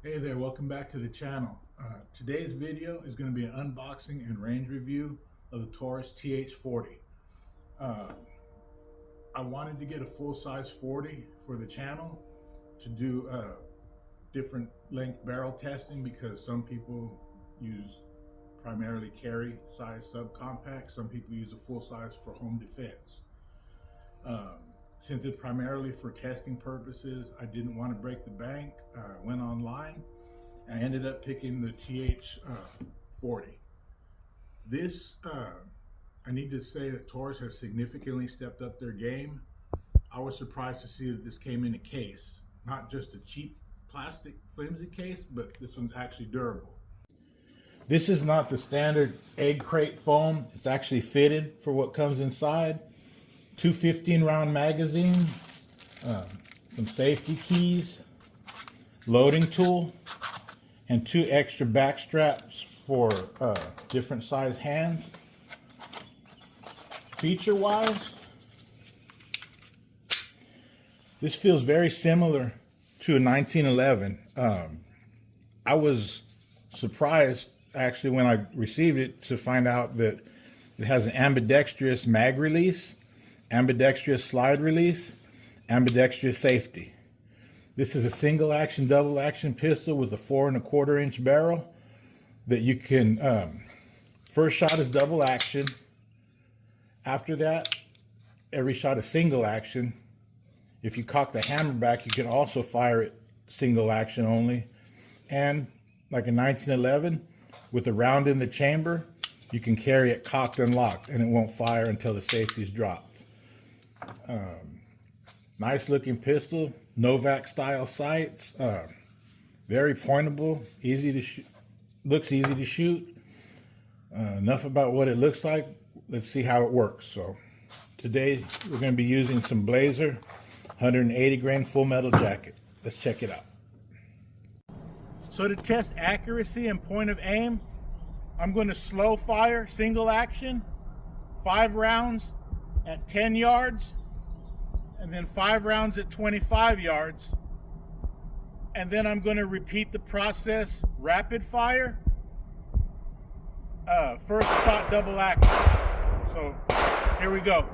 Hey there, welcome back to the channel. Today's video is going to be an unboxing and range review of the Taurus TH40. I wanted to get a full-size 40 for the channel to do different length barrel testing because some people use primarily carry size subcompact, some people use a full size for home defense. Since it's primarily for testing purposes, I didn't want to break the bank. Went online. I ended up picking the TH40. This, I need to say that Taurus has significantly stepped up their game. I was surprised to see that this came in a case, not just a cheap plastic flimsy case, but this one's actually durable. This is not the standard egg crate foam. It's actually fitted for what comes inside. Two 15-round magazines, some safety keys, loading tool, and two extra back straps for different size hands. Feature-wise, this feels very similar to a 1911. I was surprised actually when I received it to find out that it has an ambidextrous mag release, ambidextrous slide release, ambidextrous safety. This is a single action, double action pistol with a 4 1/4 inch barrel that you can, first shot is double action. After that, every shot is single action. If you cock the hammer back, you can also fire it single action only. And like a 1911, with a round in the chamber, you can carry it cocked and locked and it won't fire until the safety's dropped. Nice looking pistol, Novak style sights, very pointable, easy to shoot, looks easy to shoot. Enough about what it looks like. Let's see how it works. So today we're going to be using some Blazer 180 grain full metal jacket. Let's check it out. So to test accuracy and point of aim, I'm going to slow fire single action, 5 rounds at 10 yards, and then 5 rounds at 25 yards. And then I'm going to repeat the process rapid fire, first shot double action. So here we go.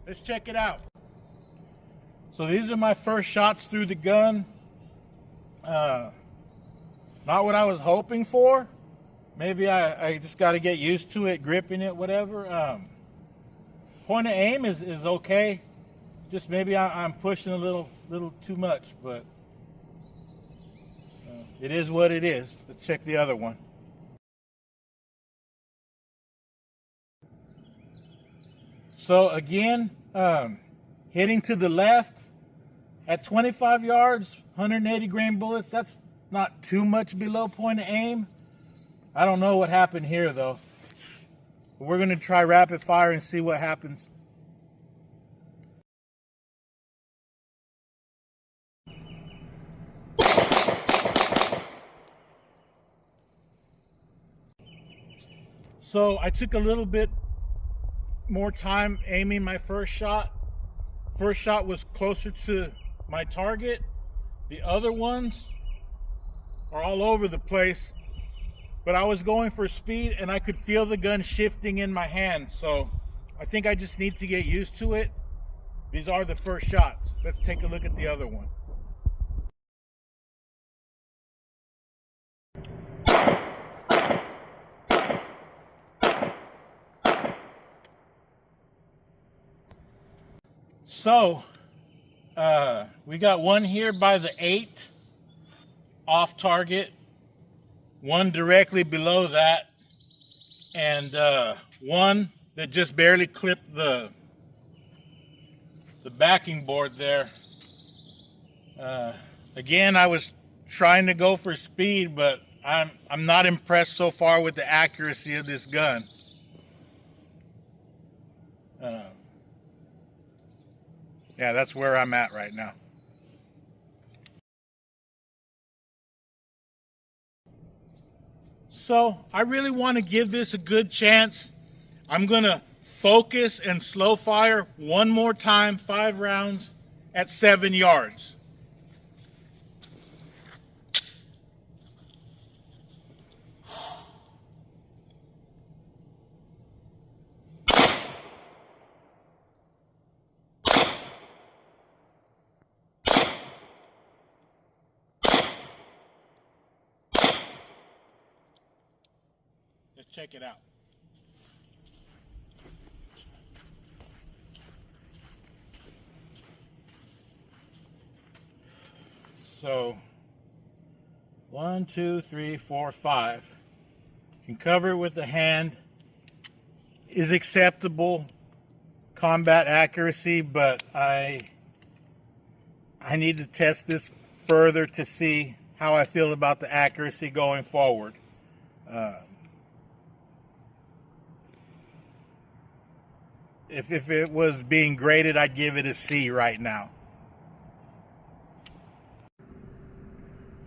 Let's check it out. So these are my first shots through the gun. Not what I was hoping for. Maybe I just got to get used to it, gripping it, whatever. Point of aim is okay. Just maybe I'm pushing a little too much, but it is what it is. Let's check the other one. So again, hitting to the left at 25 yards, 180 grain bullets. That's not too much below point of aim. I don't know what happened here though. But we're going to try rapid fire and see what happens. So I took a little bit more time aiming my first shot. First shot was closer to my target. The other ones are all over the place, but I was going for speed and I could feel the gun shifting in my hand. So I think I just need to get used to it. These are the first shots. Let's take a look at the other one. So we got one here by the 8 off target, one directly below that, and one that just barely clipped the backing board there. Again, I was trying to go for speed, but I'm not impressed so far with the accuracy of this gun. Yeah, that's where I'm at right now. So I really want to give this a good chance. I'm gonna focus and slow fire one more time, 5 rounds at 7 yards. Let's check it out. So 1, 2, 3, 4, 5. You can cover it with the hand. Is acceptable combat accuracy, but I need to test this further to see how I feel about the accuracy going forward. If it was being graded, I'd give it a C right now.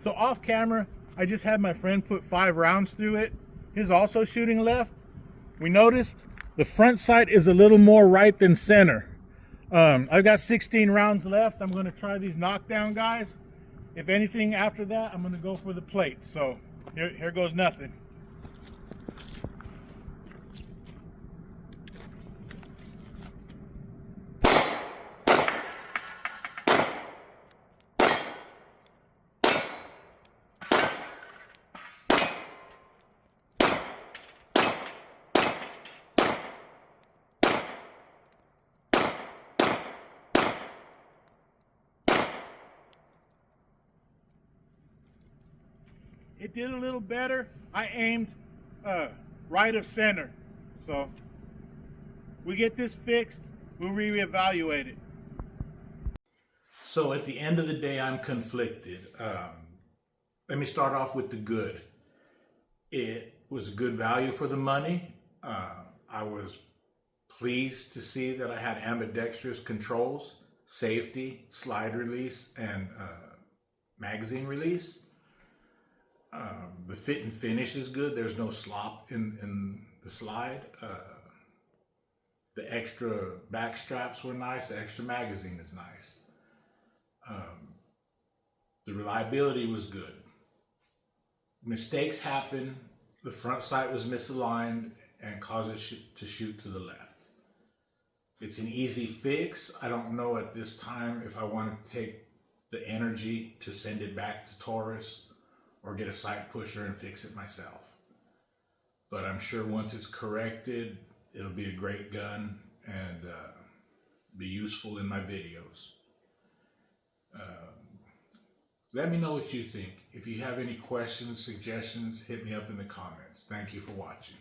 So off camera, I just had my friend put 5 rounds through it. His also shooting left. We noticed the front sight is a little more right than center. I've got 16 rounds left. I'm going to try these knockdown guys. If anything after that, I'm going to go for the plate. So here goes nothing. It did a little better. I aimed right of center. So we get this fixed, we'll reevaluate it. So at the end of the day, I'm conflicted. Let me start off with the good. It was good value for the money. I was pleased to see that I had ambidextrous controls, safety, slide release, and magazine release. The fit and finish is good. There's no slop in the slide. The extra back straps were nice. The extra magazine is nice. The reliability was good. Mistakes happen. The front sight was misaligned and caused it to shoot to the left. It's an easy fix. I don't know at this time if I want to take the energy to send it back to Taurus or get a sight pusher and fix it myself. But I'm sure once it's corrected, it'll be a great gun and be useful in my videos. Let me know what you think. If you have any questions, suggestions, hit me up in the comments. Thank you for watching.